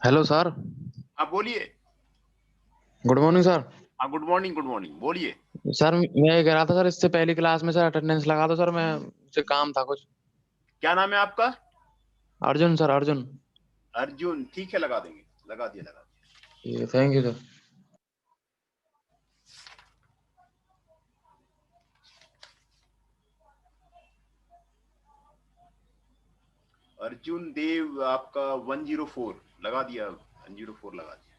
Hello sir. हाँ बोलिए। Good morning sir. हाँ गुड मॉर्निंग, गुड मॉर्निंग, बोलिए। सर मैं ये कह रहा था सर, इससे पहली क्लास में सर अटेंडेंस लगा दो सर, मैं मुझसे काम था कुछ। क्या नाम है आपका? अर्जुन सर, अर्जुन। अर्जुन, ठीक है, लगा देंगे। लगा दिया, लगा ये थैंक यू सर। दिया। अर्जुन देव आपका 104 लगा दिया, 104 लगा दिया।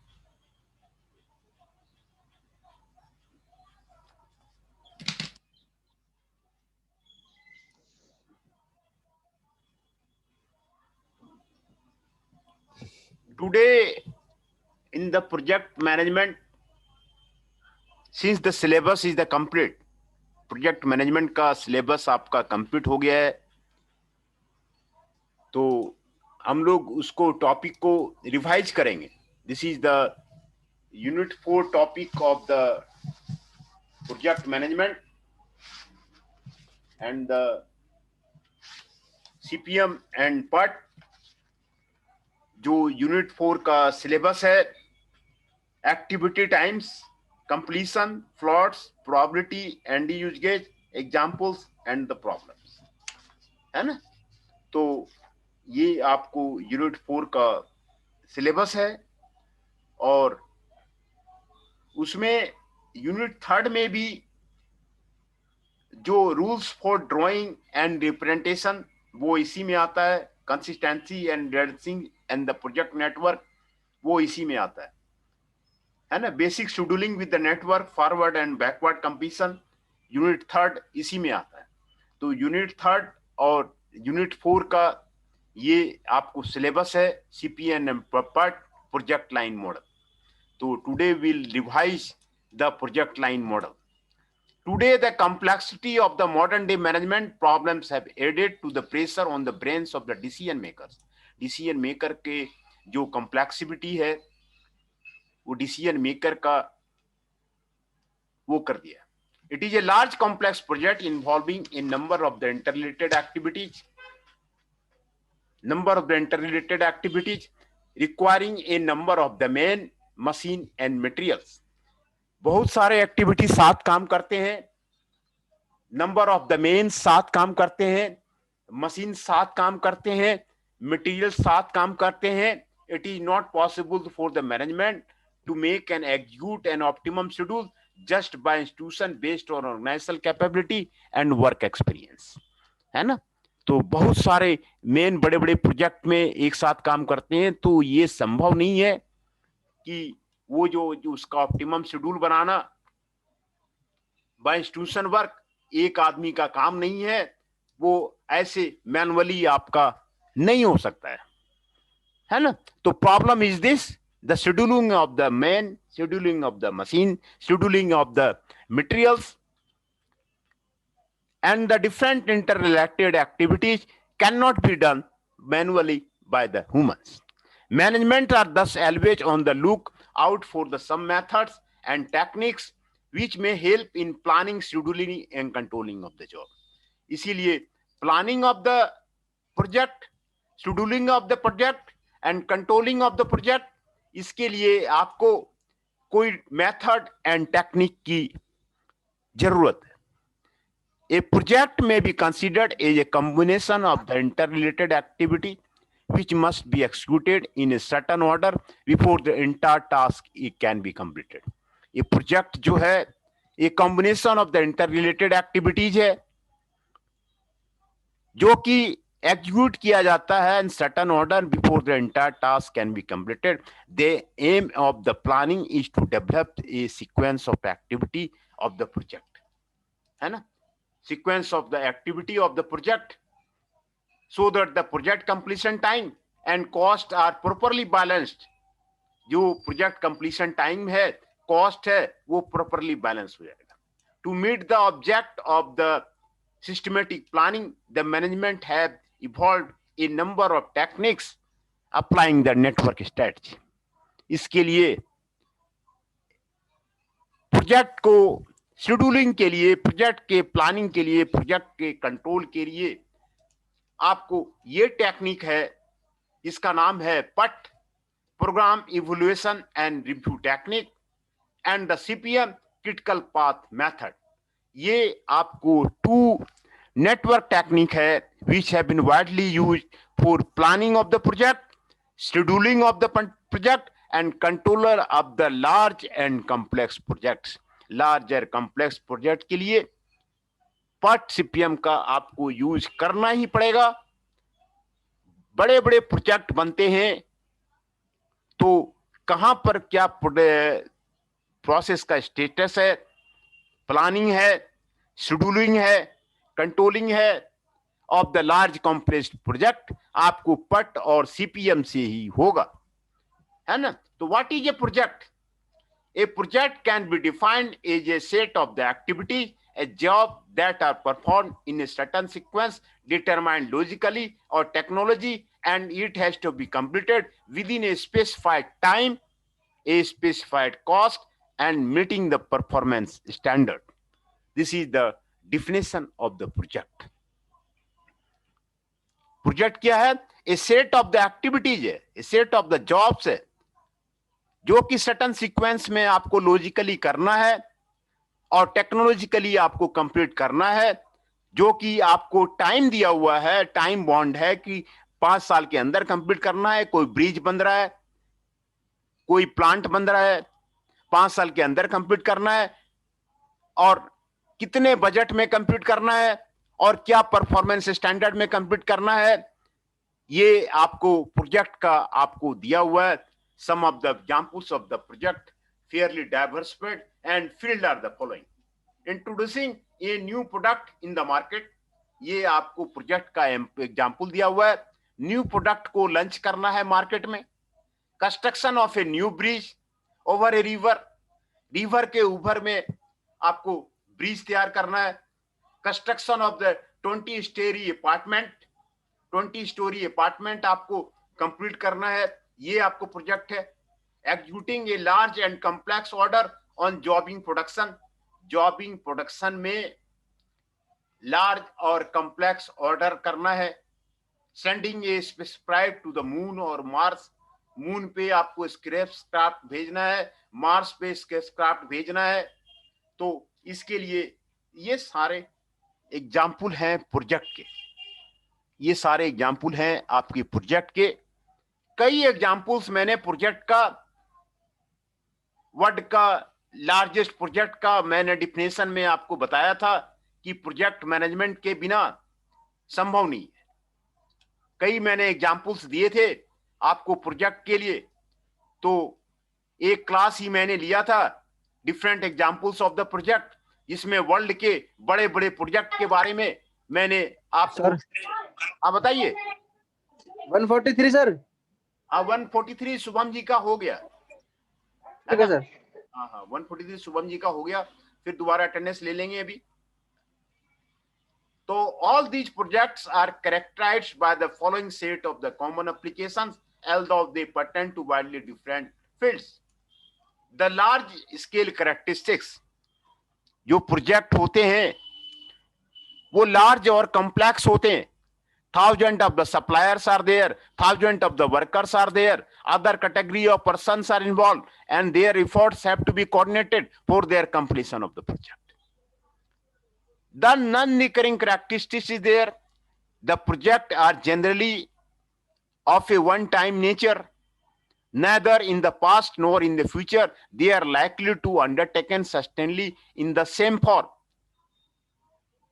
Today in the project management, since the syllabus is the complete, project management का सिलेबस आपका कंप्लीट हो गया है, तो हम लोग उसको टॉपिक को रिवाइज करेंगे। This is the unit 4 topic of the project management and the CPM and PERT. जो यूनिट 4 का सिलेबस है, activity times, completion, floats, probability, and usages, examples and the problems, है ना। तो ये आपको यूनिट 4 का सिलेबस है, और उसमें यूनिट 3 में भी जो rules for drawing and representation वो इसी में आता है। कंसिस्टेंसी एंड रेडसिंग एंड द प्रोजेक्ट नेटवर्क वो इसी में आता है ना। Basic scheduling with the network, forward and backward completion, unit 3 इसी में आता है। तो यूनिट 3 और यूनिट 4 का ये आपको सिलेबस है, सीपीएन प्रोजेक्ट लाइन मॉडल। तो today will revise the project line model. Today, the complexity of the modern day management problems have added to the pressure on the brains of the decision makers. Decision maker के जो complexity है, वो decision maker का वो कर दिया। It is a large complex project involving a number of the interrelated activities, requiring a number of the man, machine and materials. बहुत सारे एक्टिविटी साथ काम करते हैं, नंबर ऑफ द मेन साथ काम करते हैं, मशीन साथ काम करते हैं, मटेरियल साथ काम करते हैं। It is not possible for the management to make an execute an optimum schedule just by institution based on organisational capability and work experience, है ना। तो बहुत सारे मेन बड़े बड़े प्रोजेक्ट में एक साथ काम करते हैं, तो ये संभव नहीं है कि वो जो उसका ऑप्टिमम शेड्यूल बनाना बाय इंस्टीट्यूशन वर्क एक आदमी का काम नहीं है, वो ऐसे मैनुअली आपका नहीं हो सकता है ना। तो problem is this, the scheduling of the man, scheduling of the machine, scheduling of the materials and the different interrelated activities cannot be done manually by the humans. Management are thus always on the look out for the some methods and techniques which may help in planning, scheduling and controlling of the job. इसीलिए planning of the project, scheduling of the project and controlling of the project, इसके लिए आपको कोई method and technique की जरूरत है। A project may be considered as a combination of the interrelated activity which must be executed in a certain order before the entire task can be completed. ये project जो है एक combination of the interrelated activities है जो कि execute किया जाता है in certain order before the entire task can be completed. The aim of the planning is to develop a sequence of activity of the project, है ना, sequence of the activity of the project so that the project completion time and cost are properly balanced. जो project completion time है, cost है, वो properly balance हो जाएगा। To meet the object of the systematic planning, the management have evolved a number of techniques applying the network strategy. इसके लिए project को scheduling के लिए, प्रोजेक्ट के प्लानिंग के लिए, प्रोजेक्ट के कंट्रोल के लिए आपको ये टेक्निक है, इसका नाम है पट, program evaluation and review technique, and the CPM critical path method. ये आपको 2 network technique है which have been widely used for planning of the project, scheduling of the project, and controller of the large and complex projects. Large और complex project के लिए PERT CPM का आपको use करना ही पड़ेगा. बड़े बड़े प्रोजेक्ट बनते हैं तो कहां पर क्या प्रोसेस का स्टेटस है, प्लानिंग है, शेड्यूलिंग है, कंट्रोलिंग है of the large complex project, आपको पट और सीपीएम से ही होगा, है ना. तो what is a project? A project can be defined as a set of the activity, a job that are performed in a certain sequence determined logically or technology, and it has to be completed within a specified time, a specified cost, and meeting the performance standard. This is the definition of the project. Project क्या है? A set of the activities है, a set of the jobs है, जो कि certain sequence में आपको logically करना है और टेक्नोलॉजिकली आपको कंप्लीट करना है, जो कि आपको टाइम दिया हुआ है, टाइम बॉन्ड है कि 5 साल के अंदर कंप्लीट करना है. कोई ब्रिज बन रहा है, कोई प्लांट बन रहा है, 5 साल के अंदर कंप्लीट करना है, और कितने बजट में कंप्लीट करना है, और क्या परफॉर्मेंस स्टैंडर्ड में कंप्लीट करना है, ये आपको प्रोजेक्ट का आपको दिया हुआ है. Some of the examples of the project fairly diversified and field are the following. Introducing a new product in the market, ये आपको प्रोजेक्ट का एग्जांपल दिया हुआ है. न्यू प्रोडक्ट को लॉन्च करना है मार्केट में. Construction of a new bridge over a river, river के ऊपर में आपको ब्रिज तैयार करना है. Construction of the 20 story apartment, 20 story apartment आपको कंप्लीट करना है, ये आपको प्रोजेक्ट है. Executing a large and complex order on jobbing production, jobbing production में large और complex order करना है. Sending a spacecraft to the moon or Mars, moon पे आपको spacecraft भेजना है, Mars पे spacecraft भेजना है. तो इसके लिए ये सारे एग्जाम्पल हैं प्रोजेक्ट के, ये सारे एग्जाम्पल हैं आपके प्रोजेक्ट के. कई एग्जाम्पल्स मैंने प्रोजेक्ट का, वर्ल्ड का लार्जेस्ट प्रोजेक्ट का मैंने डिफिनेशन में आपको बताया था कि प्रोजेक्ट मैनेजमेंट के बिना संभव नहीं है. कई मैंने एग्जाम्पल्स दिए थे आपको प्रोजेक्ट के लिए, तो एक क्लास ही मैंने लिया था different examples of the project, जिसमें वर्ल्ड के बड़े बड़े प्रोजेक्ट के बारे में मैंने आपको. आप बताइए. 143 सर. 143 शुभम जी का हो गया. ठीक है सर. हाँ, 143 शुभम जी का हो गया. फिर दोबारा अटेंडेंस ले लेंगे अभी. तो all these projects are characterized by the following set of the common applications although they pertain to widely different fields. The large scale characteristics, जो प्रोजेक्ट होते हैं वो लार्ज और कॉम्प्लेक्स होते हैं. Thousands of the suppliers are there, thousands of the workers are there, other category of persons are involved, and their efforts have to be coordinated for their completion of the project. The non-recurring characteristics is there. The project are generally of a one-time nature. Neither in the past nor in the future they are likely to undertaken sustainably in the same form.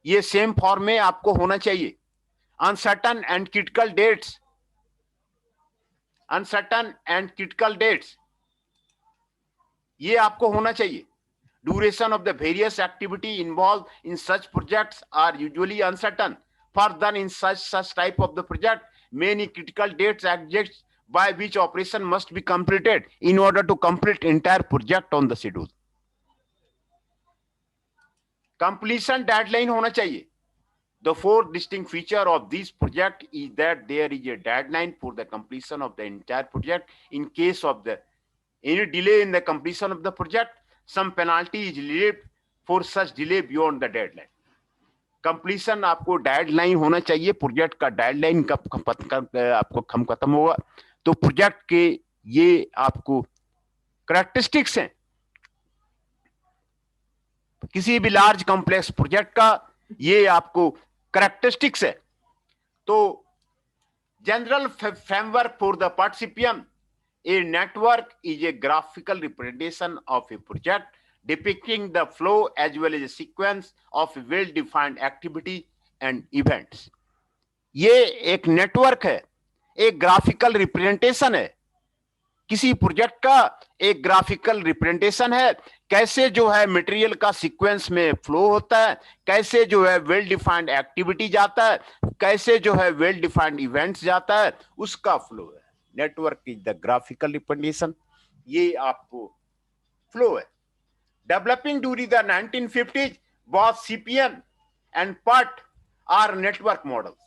ये same form में आपको होना चाहिए. Uncertain and critical dates, uncertain and critical dates, ये आपको होना चाहिए. Duration of the various activity involved in such projects are usually uncertain. Further, in such type of the project, many critical dates exist by which operation must be completed in order to complete entire project on the schedule. Completion deadline होना चाहिए. The four distinct feature of this project is that there is a deadline for the completion of the entire project. In case of the any delay in the completion of the project, some penalty is levied for such delay beyond the deadline. Completion आपको deadline होना चाहिए. Project का deadline कब आपको खत्म होगा, तो project के ये आपको करैक्टरिस्टिक्स हैं किसी भी लार्ज कॉम्प्लेक्स प्रोजेक्ट का, ये आपको करैक्टरिस्टिक्स है। तो जनरल फ्रेमवर्क फॉर द पार्टिसिपियन, a network is a graphical representation of a project depicting the flow as well as a sequence of well-defined activity and events. ये एक नेटवर्क है, एक ग्राफिकल रिप्रेजेंटेशन है किसी प्रोजेक्ट का, एक ग्राफिकल रिप्रेजेंटेशन है कैसे जो है मटेरियल का सीक्वेंस में फ्लो होता है, कैसे जो है वेल डिफाइंड एक्टिविटी जाता है, कैसे जो है वेल डिफाइंड इवेंट्स जाता है, उसका फ्लो है। Network is the graphical representation, ये आपको फ्लो है। Developing during the 1950s both CPM and PERT are network models.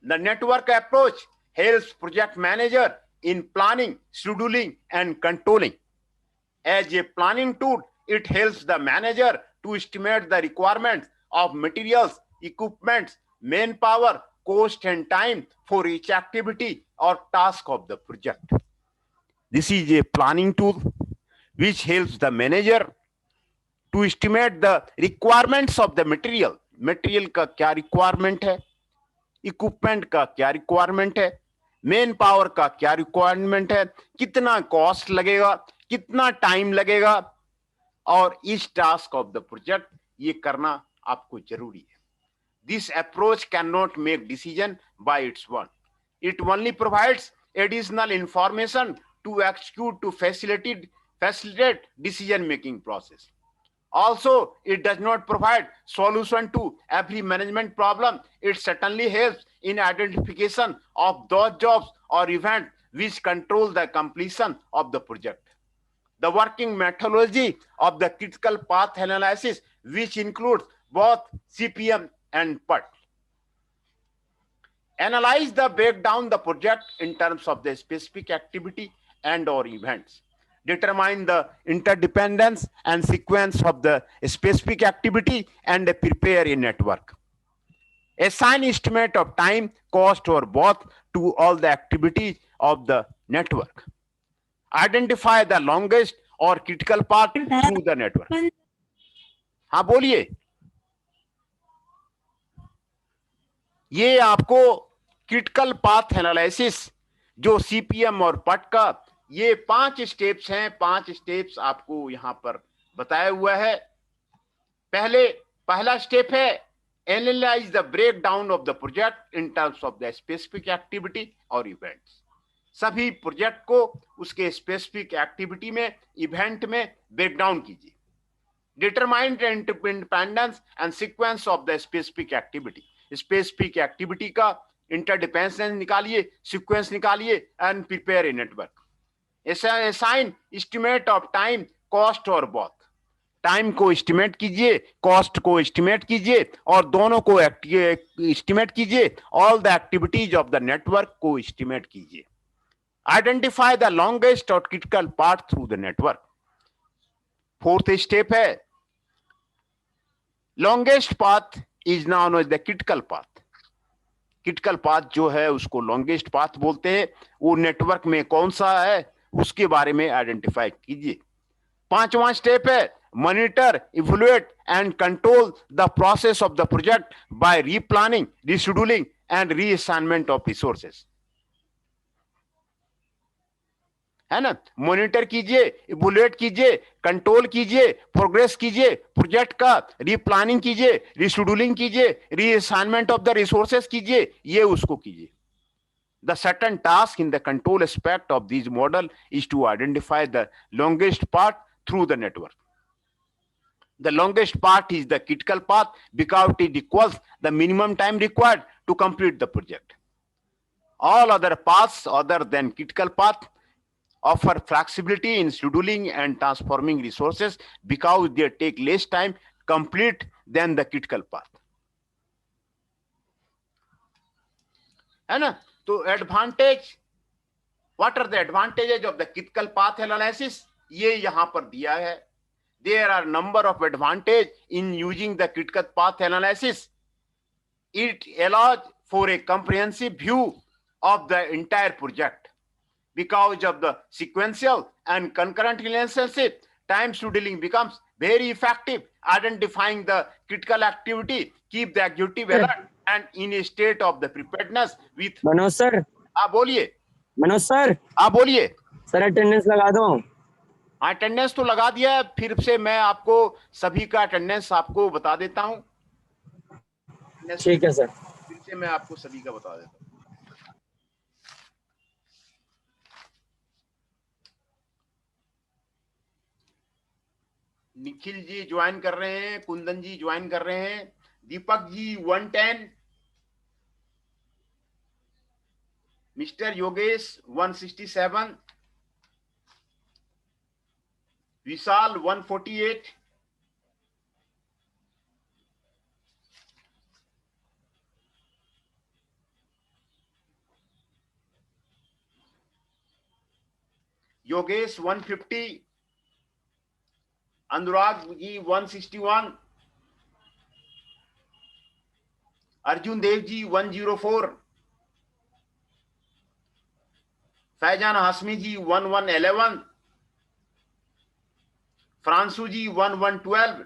The network approach helps project manager in planning, scheduling, and controlling. As a planning tool, it helps the manager to estimate the requirements of materials, equipment, manpower, cost, and time for each activity or task of the project. This is a planning tool which helps the manager to estimate the requirements of the material. Material का क्या requirement है, equipment का क्या requirement है, main power का क्या requirement है, कितना कॉस्ट लगेगा, कितना टाइम लगेगा, और इस टास्क ऑफ द प्रोजेक्ट ये करना आपको जरूरी है। This approach can not make decision by its one, it only provides additional information to execute to facilitate decision making process. Also, it does not provide solution to every management problem. It certainly helps in identification of those jobs or events which control the completion of the project. The working methodology of the critical path analysis, which includes both CPM and PERT, analyze the breakdown the project in terms of the specific activity and or events. Determine the interdependence and sequence of the specific activity and prepare a network. Assign estimate of time, cost, or both to all the activities of the network. Identify the longest or critical path through the network. हाँ बोलिए। ये आपको critical path analysis जो CPM और पट का, ये 5 steps हैं। 5 स्टेप्स आपको यहां पर बताया हुआ है। पहला स्टेप है analyse the break down of the project in terms of the specific activity और इवेंट्स। सभी प्रोजेक्ट को उसके स्पेसिफिक एक्टिविटी में, इवेंट में ब्रेक डाउन कीजिए। Determine the independence and sequence of the specific activity. Specific activity का interdependence निकालिए, sequence निकालिए and prepare a network. assign estimate of time, cost और both. टाइम को एस्टिमेट कीजिए, कॉस्ट को एस्टिमेट कीजिए और दोनों को एस्टिमेट कीजिए। All the activities of the network को एस्टिमेट कीजिए। आइडेंटिफाई द लॉन्गेस्ट और critical path through the network. 4th step है longest path is known as the critical path. Critical path जो है उसको लॉन्गेस्ट पाथ बोलते हैं। वो नेटवर्क में कौन सा है उसके बारे में आइडेंटिफाई कीजिए। 5वां स्टेप है monitor, evaluate and control the process of the project by replanning, rescheduling and reassignment of resources. है ना, मॉनिटर कीजिए, इवैल्यूएट कीजिए, कंट्रोल कीजिए, प्रोग्रेस कीजिए प्रोजेक्ट का, रीप्लानिंग कीजिए, रीशेड्यूलिंग कीजिए, रीअसाइनमेंट ऑफ द रिसोर्सेस कीजिए, ये उसको कीजिए। The certain task in the control aspect of these model is to identify the longest path through the network. The longest path is the critical path because it equals the minimum time required to complete the project. All other paths other than critical path offer flexibility in scheduling and transforming resources because they take less time complete than the critical path. है ना? तो advantage, what are the advantages of the critical path analysis, ये यहां पर दिया है। There are number of advantage in using the critical path analysis. It allows for a comprehensive view of the entire project because of the sequential and concurrent relationship, time scheduling becomes very effective, identifying the critical activity, keep the executive alert and in a state of the preparedness with. Manoj sir, आप बोलिए, Manoj sir, आप बोलिए। Sir attendance लगा दो। Attendance तो लगा दिया है, फिर से मैं आपको सभी का अटेंडेंस आपको बता देता हूं। ठीक है सर। फिर से मैं आपको सभी का बता देता हूं। निखिल जी ज्वाइन कर रहे हैं, कुंदन जी ज्वाइन कर रहे हैं, Deepak ji 110, mister Yogesh 167, Vishal 148, Yogesh 150, Anurag ji 161, Arjun Dev ji 104, Faizan Hashmi ji 1111, Fransu ji 1112,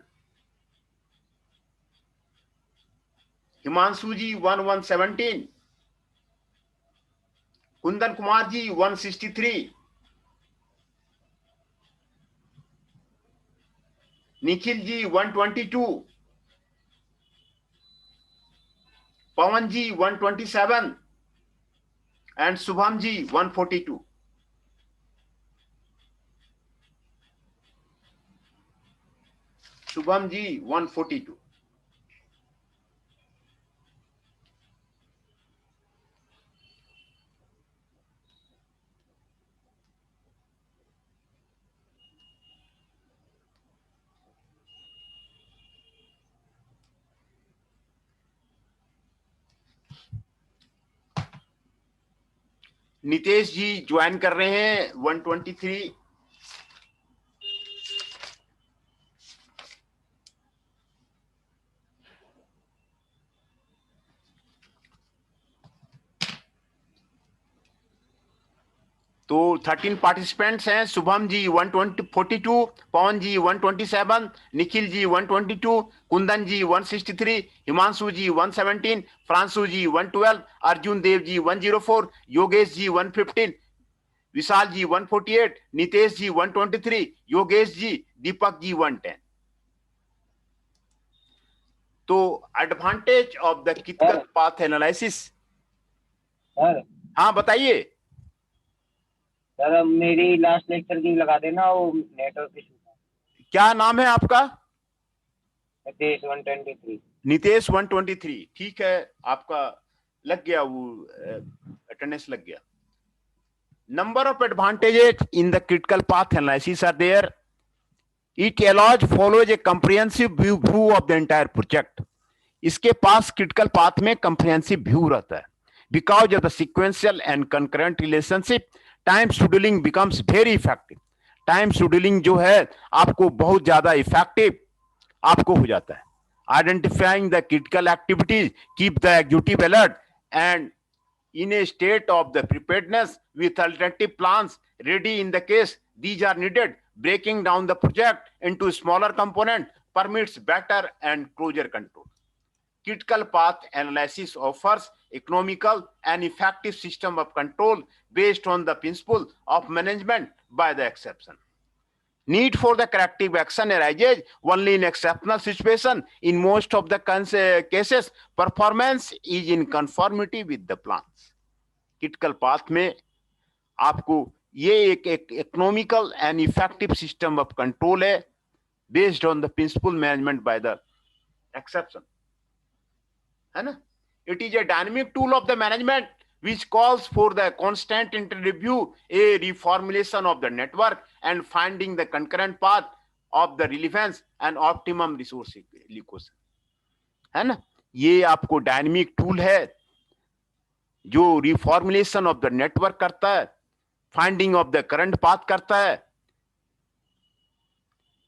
Himanshu ji 1117, Kundan Kumar ji 163, Nikhil ji 122, Pawan ji 127 and Shubham ji 142। Shubham ji 142। Nitesh ji join कर रहे हैं 123। तो 13 पार्टिसिपेंट्स हैं। शुभम जी 142, पवन जी 127, निखिल जी 122, कुंदन जी 163, हिमांशु जी 117, फ्रांसू जी 112, अर्जुन देव जी 104, योगेश जी 115, विशाल जी 148, नितेश जी 123, योगेश जी, दीपक जी 110। तो advantage of the critical path analysis. हाँ बताइए सर। अब मेरी लास्ट लेक्चर की लगा देना, वो नेटवर्क इशू था। क्या नाम है आपका? नितेश 123। नितेश 123। ठीक है, आपका लग गया, वो अटेंडेंस लग गया। Number of advantages in the critical path analysis are there. It allows follows a comprehensive view of the entire project. इसके पास क्रिटिकल पाथ में कंप्रिहेंसिव व्यू रहता है। Because of the sequential and concurrent relationship, time scheduling becomes very effective. Time scheduling जो है आपको बहुत ज्यादा इफेक्टिव आपको हो जाता है। Identifying the critical activities, keep the executive alert and in a state of the preparedness with alternative plans ready in the case these are needed. Breaking down the project into smaller component permits better and closure control. Critical path analysis offers economical and effective system of control based on the principle of management by the exception. Need for the corrective action arises only in exceptional situation. In most of the cases, performance is in conformity with the plans. Critical path में आपको ये एक economical and effective system of control है, based on the principle management by the exception, है ना? It is a dynamic tool of the management which calls for the constant inter-review, a reformulation of the network and finding the concurrent path of the relevance and optimum resource allocation, है ना? ये आपको dynamic tool है जो रिफॉर्मुलेशन of the network करता है, finding of the current path करता है।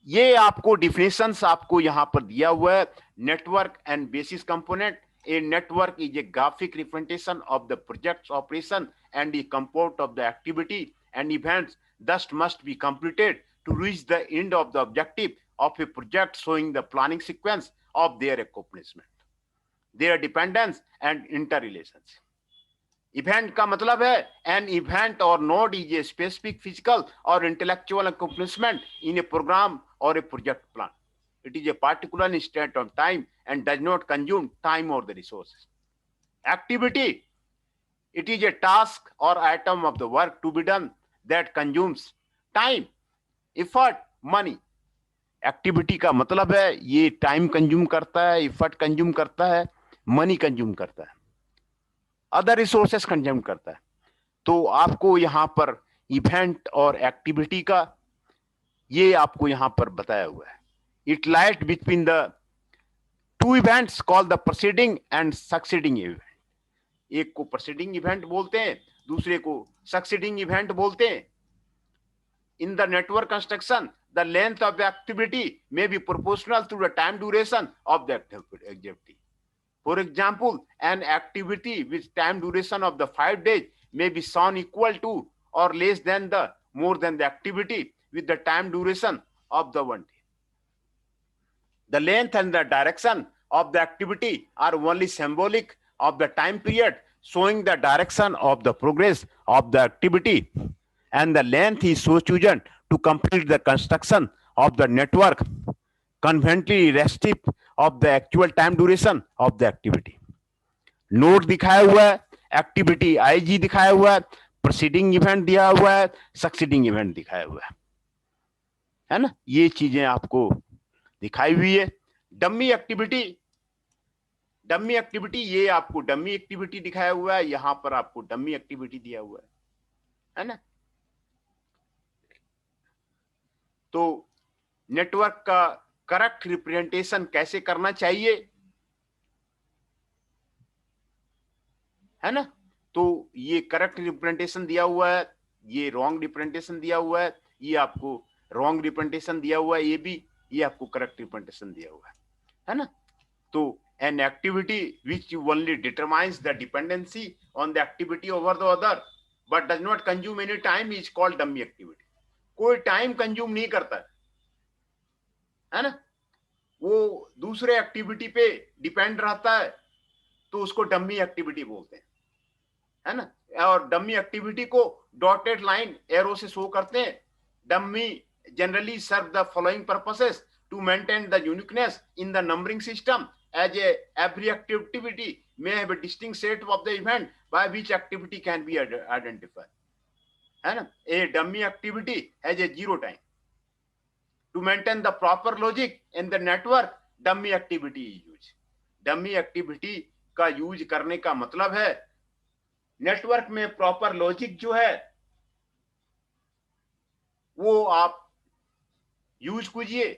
ये आपको डिफिनेशंस आपको यहां पर दिया हुआ है। Network and bases component. A network is a graphic representation of the project's operation and the comport of the activity and events thus must be completed to reach the end of the objective of a project, showing the planning sequence of their accomplishment, their dependence and interrelations. Event का मतलब है an event or node is a specific physical or intellectual accomplishment in a program or a project plan. It is a particular instant of time and does not consume time or the resources. Activity, it is a task or item of the work to be done that consumes time, effort, money. Activity का मतलब है ये time consume करता है, effort consume करता है, money consume करता है, अदर रिसोर्सेस कंज्यूम करता है. तो आपको यहां पर इवेंट और एक्टिविटी का ये आपको यहां पर बताया हुआ है. It light between the two events called the proceeding and succeeding event. एक को प्रोसीडिंग इवेंट बोलते हैं, दूसरे को सक्सीडिंग इवेंट बोलते हैं. इन the network construction the length of the activity may be proportional to the time duration of the activity. For example, an activity with time duration of the 5 days may be shown equal to or less than the more than the activity with the time duration of the 1 day. The length and the direction of the activity are only symbolic of the time period, showing the direction of the progress of the activity, and the length is so chosen to complete the construction of the network conveniently irrespective of the actual time duration of the activity. Node दिखाया हुआ है, activity IG दिखाया हुआ है, proceeding event दिया हुआ है, succeeding event दिखाया हुआ है ना. ये चीजें आपको दिखाई हुई है. डमी एक्टिविटी ये आपको डमी एक्टिविटी दिखाया हुआ है, यहां पर आपको डमी एक्टिविटी दिया हुआ है ना. तो नेटवर्क का करेक्ट रिप्रेजेंटेशन कैसे करना चाहिए है ना. तो ये करेक्ट रिप्रेजेंटेशन दिया हुआ है, ये रॉन्ग रिप्रेजेंटेशन दिया हुआ है, ये आपको रॉन्ग रिप्रेजेंटेशन दिया हुआ है, ये आपको करेक्ट रिप्रेजेंटेशन दिया हुआ है ना. तो an activity which only determines the dependency on the activity over the other but does not consume any time is called dummy activity. कोई टाइम कंज्यूम नहीं करता है ना, वो दूसरे एक्टिविटी पे डिपेंड रहता है, तो उसको डमी एक्टिविटी बोलते हैं है ना. और डमी एक्टिविटी को डॉटेड लाइन एरो से शो करते हैं. Dummy generally serve the following purposes to maintain the uniqueness in the numbering system as every activity may have a distinct set of the event by which activity can be identified. है ना. A dummy activity has a zero time. To maintain the proper logic in the network, dummy activity is used. Dummy activity का use करने का मतलब है network में proper logic जो है वो आप यूज कीजिए,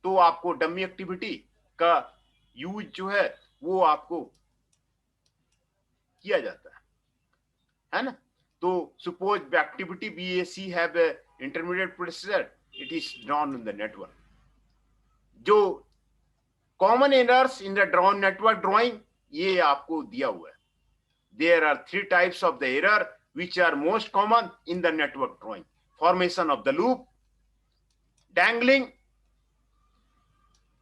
तो आपको डमी एक्टिविटी का यूज जो है वो आपको किया जाता है ना. तो suppose activity BAC have a intermediate procedure, it is drawn in the network. जो common errors in the drawn network drawing ये आपको दिया हुआ है. There are 3 types of the error which are most common in the network drawing: formation of the loop, dangling,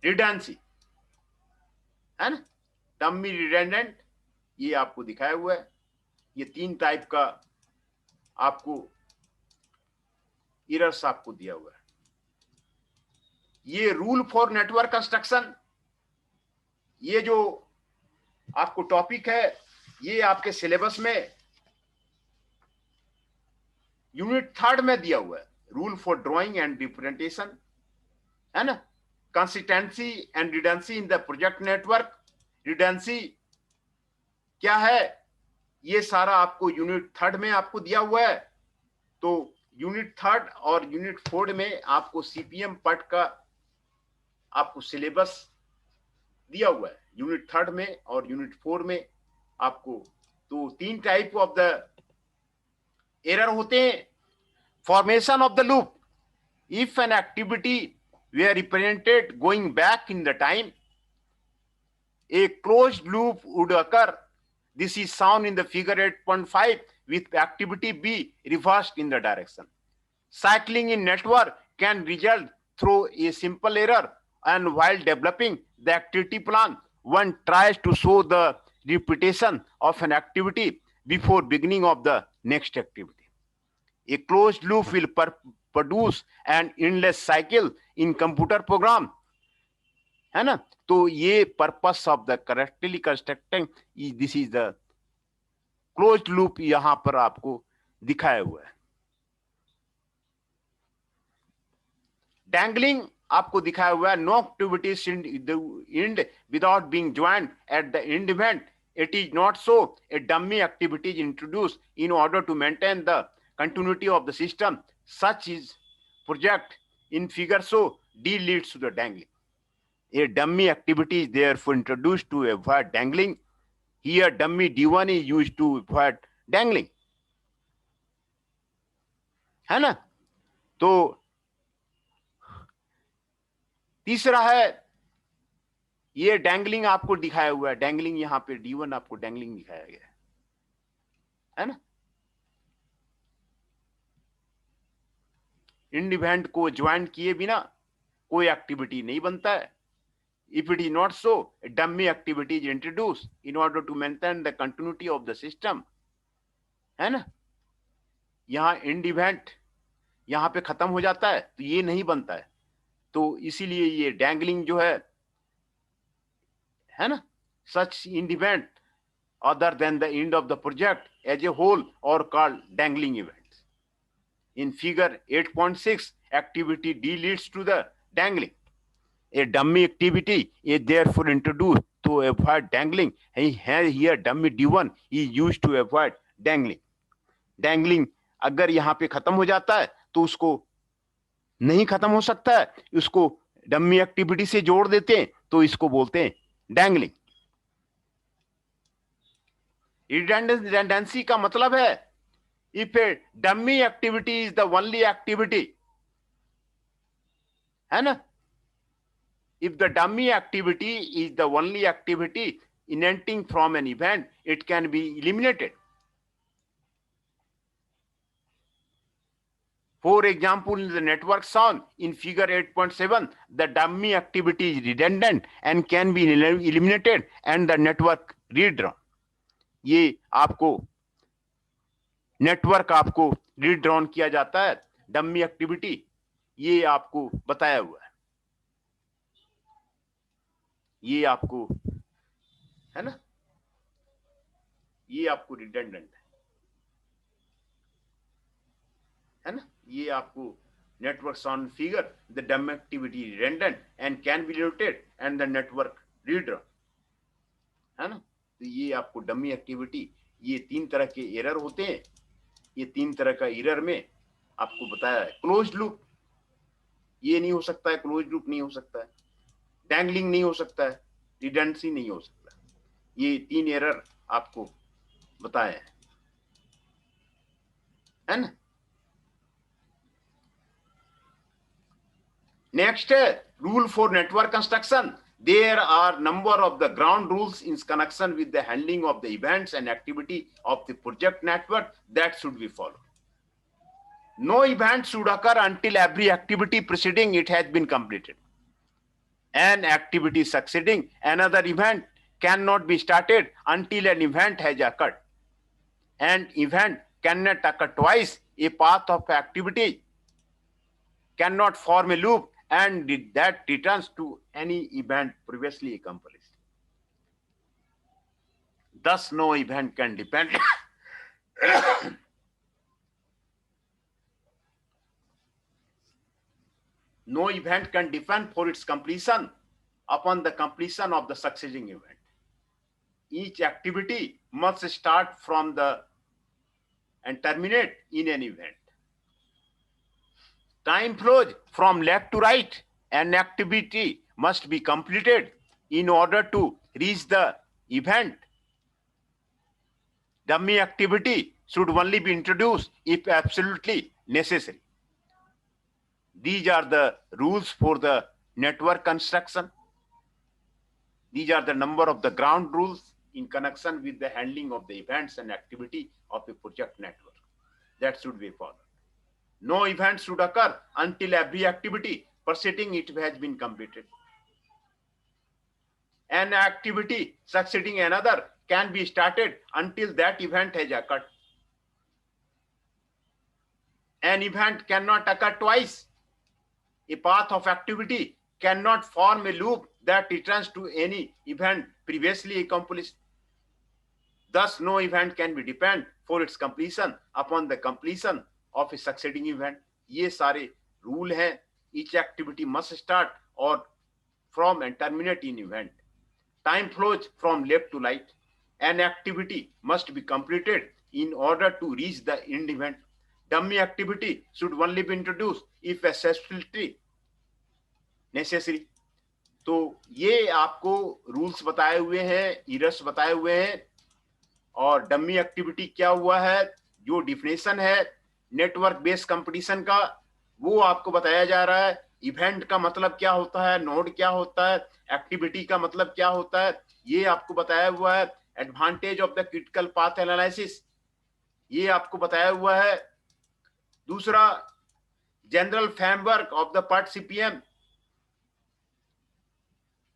redundancy है ना. Dummy redundant ये आपको दिखाया हुआ है. ये 3 टाइप का आपको एरर्स आपको दिया हुआ है. ये रूल फॉर नेटवर्क कंस्ट्रक्शन, ये जो आपको टॉपिक है ये आपके सिलेबस में यूनिट 3 में दिया हुआ है. Rule for drawing and representation है ना. Consistency and redundancy in the project network. Redundancy क्या है ये सारा आपको यूनिट 3 में आपको दिया हुआ है. तो यूनिट 3 और यूनिट 4 में आपको सीपीएम पार्ट का आपको सिलेबस दिया हुआ है. यूनिट 3 में और यूनिट 4 में आपको तो 3 टाइप ऑफ द एरर होते हैं. Formation of the loop, if an activity were represented going back in the time, a closed loop would occur. This is shown in the figure 8.5 with activity B reversed in the direction. Cycling in network can result through a simple error, and while developing the activity plan, one tries to show the repetition of an activity before beginning of the next activity. A closed loop will produce an endless cycle in computer program, है ना? तो ये purpose of the correctly constructing, this is the closed loop, यहां पर आपको दिखाया हुआ है. डैंगलिंग आपको दिखाया हुआ है, no activities and without being joined at the end event. It is not so. A dummy activity is introduced in order to maintain the continuity of the system. Such is project in figure. So D leads to the dangling. A dummy activity is therefore introduced to avoid dangling. Here dummy D1 is used to avoid dangling. है ना? तो तीसरा है, ये dangling आपको दिखाया हुआ है. डैंगलिंग यहां पे D1 आपको डैंगलिंग दिखाया गया है ना? इंड इवेंट को ज्वाइन किए बिना कोई एक्टिविटी नहीं बनता है. If it is not so, a dummy activity is introduced in order to maintain the continuity of the system. है ना? यहां इंड इवेंट यहां पे खत्म हो जाता है तो ये नहीं बनता है. तो इसीलिए ये डैंगलिंग जो है ना, such end event other than the end of the project as a whole are called dangling events. In figure 8.6, activity D leads to the dangling. A dummy activity is therefore introduced to avoid dangling. Here dummy D1 is used to avoid dangling. Dangling अगर यहाँ पे खत्म हो जाता है तो उसको नहीं खत्म हो सकता है, उसको डमी एक्टिविटी से जोड़ देते हैं तो इसको बोलते हैं डैंगलिंग. रिडंडेंसी का मतलब है if A dummy activity is the only activity, है ना? If the dummy activity is the only activity emanating from an event, it can be eliminated. For example, in the network shown in figure 8.7, the dummy activity is redundant and can be eliminated and the network redrawn. ये आपको network आपको redrawn किया जाता है, dummy activity ये आपको बताया हुआ है, ये आपको है ना, ये आपको रिडंडेंट है ना, ये आपको नेटवर्क ऑन फिगर द डम activity redundant and can be related and the network redrawn, है ना. तो ये आपको डमी एक्टिविटी, ये तीन तरह के एरर होते हैं. ये तीन तरह का एरर में आपको बताया है. क्लोज्ड लूप ये नहीं हो सकता है, क्लोज्ड लूप नहीं हो सकता है, डैंगलिंग नहीं हो सकता है, रिडंडेंसी नहीं हो सकता. ये तीन एरर आपको बताए है ना. नेक्स्ट है rule for network construction. There are number of the ground rules in connection with the handling of the events and activity of the project network that should be followed. No event should occur until every activity preceding it has been completed. An activity succeeding another event cannot be started until an event has occurred. An event cannot occur twice. A path of activity cannot form a loop and that returns to any event previously accomplished. Thus, no event can depend no event can depend for its completion upon the completion of the succeeding event. Each activity must start from the and terminate in an event. Time flows from left to right. An activity must be completed in order to reach the event. Dummy activity should only be introduced if absolutely necessary. These are the rules for the network construction. These are the number of the ground rules in connection with the handling of the events and activity of a project network. That should be followed. No event should occur until every activity preceding it has been completed. An activity succeeding another can be started until that event has occurred. An event cannot occur twice. A path of activity cannot form a loop that returns to any event previously accomplished. Thus, no event can be depend for its completion upon the completion of a succeeding event. ये सारे rule हैं. Each activity must start or from and terminate in event. Time flows from left to right. An activity must be completed in order to reach the end event. Dummy activity should only be introduced if accessibility necessary. तो ये आपको rules बताए हुए हैं, errors बताए हुए हैं, और डमी एक्टिविटी क्या हुआ है, जो डिफिनेशन है नेटवर्क बेस्ड कंपटीशन का वो आपको बताया जा रहा है. इवेंट का मतलब क्या होता है, नोड क्या होता है, एक्टिविटी का मतलब क्या होता है, ये आपको बताया हुआ है. Advantage of the critical path analysis ये आपको बताया हुआ है. दूसरा, general framework of the PERT CPM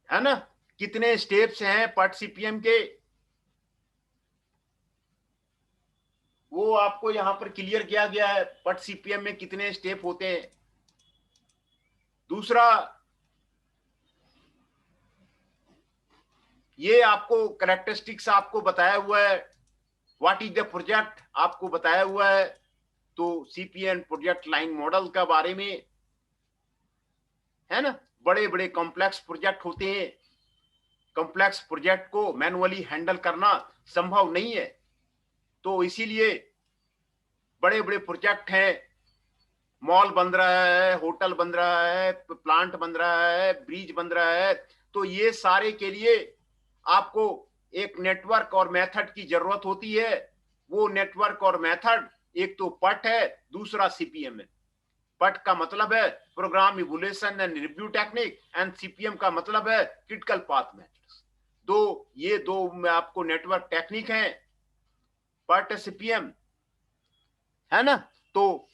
है ना, कितने स्टेप्स हैं PERT CPM के, वो आपको यहां पर क्लियर किया गया है. PERT CPM में कितने स्टेप होते हैं. दूसरा, ये आपको कैरेक्टरिस्टिक्स आपको बताया हुआ है. व्हाट इज द प्रोजेक्ट आपको बताया हुआ है. तो CPM प्रोजेक्ट लाइन मॉडल का बारे में है ना, बड़े बड़े कॉम्प्लेक्स प्रोजेक्ट होते हैं. कॉम्प्लेक्स प्रोजेक्ट को मैनुअली हैंडल करना संभव नहीं है, तो इसीलिए बड़े बड़े प्रोजेक्ट हैं. मॉल बन रहा है, होटल बन रहा है, प्लांट बन रहा है, ब्रिज बन रहा है. तो ये सारे के लिए आपको एक नेटवर्क और मेथड की जरूरत होती है. वो नेटवर्क और मेथड एक तो PERT है, दूसरा CPM है. PERT का मतलब है programme evolution and review technique, and CPM का मतलब है क्रिटिकल पाथ मेथड्स. ये दो आपको नेटवर्क टेक्निक हैं, PERT CPM है ना. तो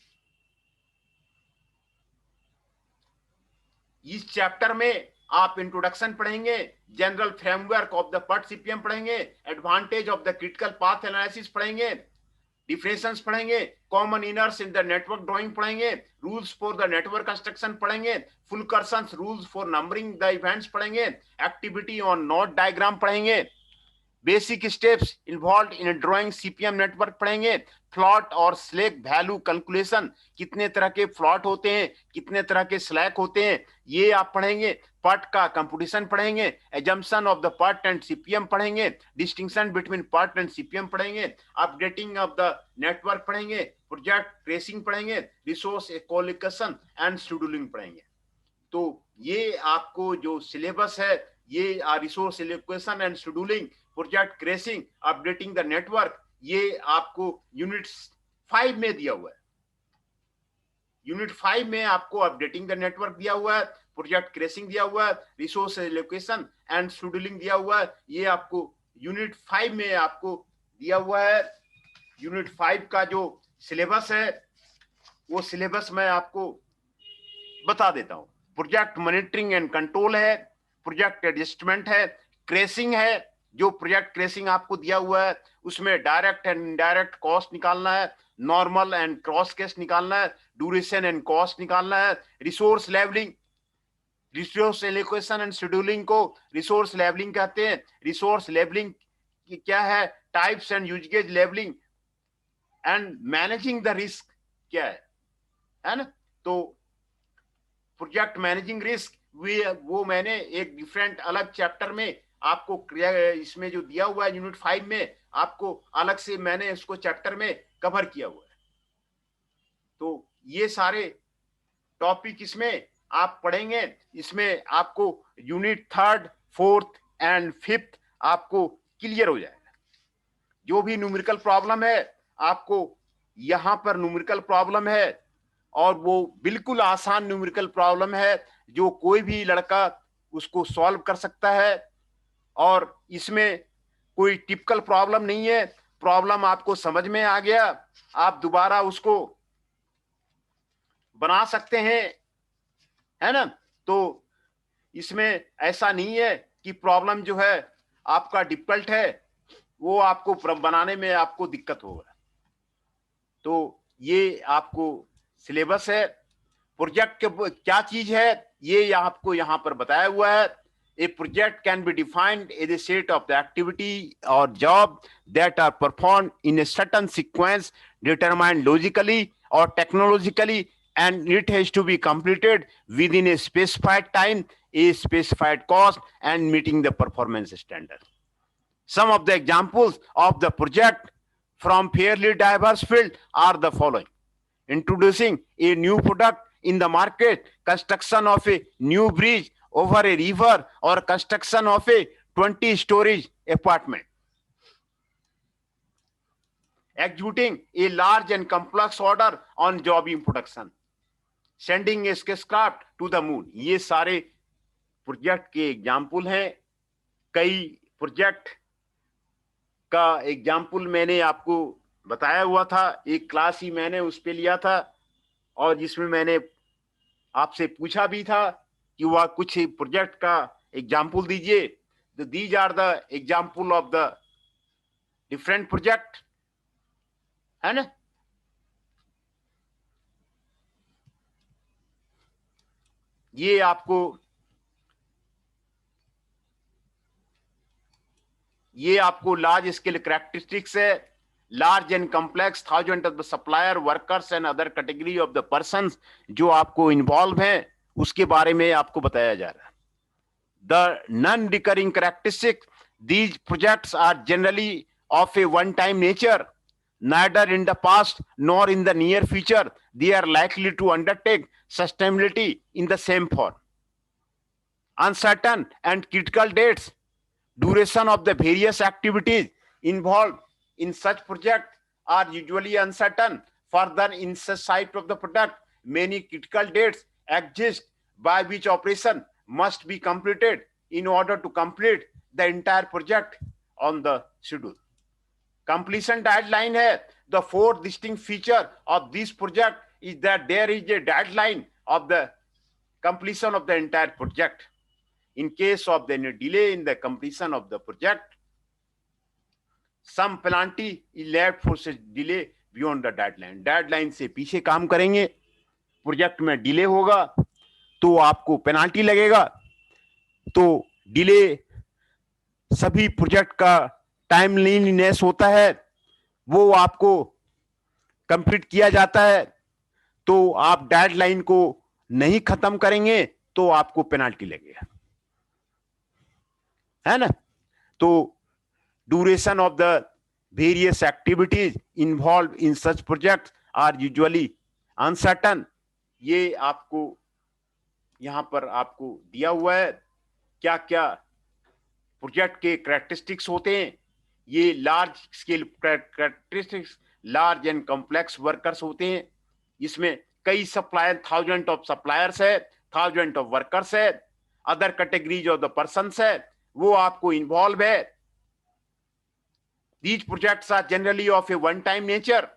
इस चैप्टर में आप इंट्रोडक्शन पढ़ेंगे, general framework of the PERT CPM पढ़ेंगे, advantage of the critical path analysis पढ़ेंगे, डिफरेंसेस पढ़ेंगे, common errors in the network drawing पढ़ेंगे, rules for the network construction पढ़ेंगे, Fulkerson's rules for numbering the events पढ़ेंगे, activity on node diagram पढ़ेंगे, basic steps involve in drawing CPM network पढ़ेंगे, float और slack value calculation, कितने तरह के float होते हैं, कितने तरह के स्लैक होते हैं, ये आप पढ़ेंगे. PERT का कंप्यूटेशन पढ़ेंगे, assumption of the PERT and CPM पढ़ेंगे, distinction between PERT and CPM पढ़ेंगे, अपडेटिंग ऑफ द नेटवर्क पढ़ेंगे, प्रोजेक्ट ट्रेसिंग पढ़ेंगे, रिसोर्स एलोकेशन एंड शेड्यूलिंग पढ़ेंगे. तो ये आपको जो सिलेबस है, ये resource allocation and scheduling, project tracing, updating the network, ये आपको यूनिट 5 में दिया हुआ है. यूनिट 5 में आपको अपडेटिंग द नेटवर्क दिया हुआ है, प्रोजेक्ट ट्रेसिंग दिया हुआ है, रिसोर्स एलोकेशन एंड शेड्यूलिंग दिया हुआ है. ये आपको यूनिट 5 में आपको दिया हुआ है. यूनिट 5 का जो सिलेबस है वो सिलेबस मैं आपको बता देता हूं. प्रोजेक्ट मॉनिटरिंग एंड कंट्रोल है, प्रोजेक्ट एडजस्टमेंट है, क्रेसिंग है. जो प्रोजेक्ट क्रेसिंग आपको दिया हुआ है उसमें डायरेक्ट एंड इनडायरेक्ट कॉस्ट निकालना है, नॉर्मल एंड क्रॉस केस निकालना है, ड्यूरेशन एंड कॉस्ट निकालना है, resource levelling, resource allocation and scheduling को रिसोर्स लेवलिंग कहते हैं. रिसोर्स लेवलिंग क्या है, types and uses levelling, and managing the risk क्या है ना. तो प्रोजेक्ट मैनेजिंग रिस्क वो मैंने एक डिफरेंट अलग चैप्टर में आपको इसमें जो दिया हुआ है यूनिट 5 में, आपको अलग से मैंने इसको चैप्टर में कवर किया हुआ है. तो ये सारे टॉपिक इसमें आप पढ़ेंगे. इसमें आपको यूनिट 3, 4 एंड 5 आपको क्लियर हो जाएगा. जो भी न्यूमेरिकल प्रॉब्लम है, आपको यहां पर न्यूमेरिकल प्रॉब्लम है, और वो बिल्कुल आसान न्यूमेरिकल प्रॉब्लम है जो कोई भी लड़का उसको सॉल्व कर सकता है. और इसमें कोई टिपिकल प्रॉब्लम नहीं है, प्रॉब्लम आपको समझ में आ गया, आप दोबारा उसको बना सकते हैं, है ना। तो इसमें ऐसा नहीं है कि प्रॉब्लम जो है आपका डिफिकल्ट है, वो आपको बनाने में आपको दिक्कत होगा। तो ये आपको सिलेबस है। प्रोजेक्ट क्या चीज है ये आपको यहाँ पर बताया हुआ है। A project can be defined as a set of the activity or job that are performed in a certain sequence determined logically or technologically, and it has to be completed within a specified time, a specified cost, and meeting the performance standard. Some of the examples of the project from fairly diverse field are the following: introducing a new product in the market, construction of a new bridge over a river, or construction of a 20-story apartment. Executing a large and complex order on job in production. Sending a spacecraft to the moon. ये सारे project के example हैं। कई project का example मैंने आपको बताया हुआ था, एक क्लास ही मैंने उस पे लिया था, और जिसमें मैंने आपसे पूछा भी था कि वह कुछ प्रोजेक्ट का एग्जाम्पल दीजिए। तो these are the example of the different project, है ना। ये आपको लार्ज स्केल कैरेक्टरिस्टिक्स है। Large and complex, thousand of the supplier, workers and other category of the persons जो आपको इन्वॉल्व हैं, उसके बारे में आपको बताया जा रहा है। The non recurring characteristics, these projects are generally of a one time nature, neither in the past nor in the near future they are likely to undertake sustainability in the same form. Uncertain and critical dates, duration of the various activities involved in such project are usually uncertain. Further, in such site of the product, many critical dates exist by which operation must be completed in order to complete the entire project on the schedule. Completion deadline है, the fourth distinct feature of this project is that there is a deadline of the completion of the entire project. In case of the delay in the completion of the project, some penalty is left for such delay beyond the deadline. Deadline से पीछे काम करेंगे, project में delay होगा तो आपको penalty लगेगा। तो डिले सभी प्रोजेक्ट का टाइमलीनेस होता है, वो आपको कंप्लीट किया जाता है। तो आप डेडलाइन को नहीं खत्म करेंगे तो आपको पेनाल्टी लगेगा, है ना। तो duration of the various activities involve in such project are usually uncertain. ये आपको यहां पर आपको दिया हुआ है क्या क्या प्रोजेक्ट के कैरेक्टरिस्टिक्स होते हैं। ये large scale characteristics, large and complex workers होते हैं। इसमें कई सप्लायर, थाउजेंड ऑफ सप्लायर्स है, थाउजेंड ऑफ वर्कर्स है, other categories of the persons है, वो आपको इन्वॉल्व है। These projects are generally of a one time nature,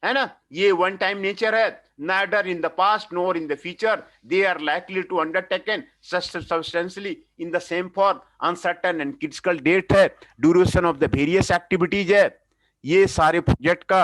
है ना। ये वन टाइम नेचर है। neither in the past nor in the future they are likely to undertaken substantially in the same form. Uncertain and critical date है, duration of the various activities है। ये सारे project का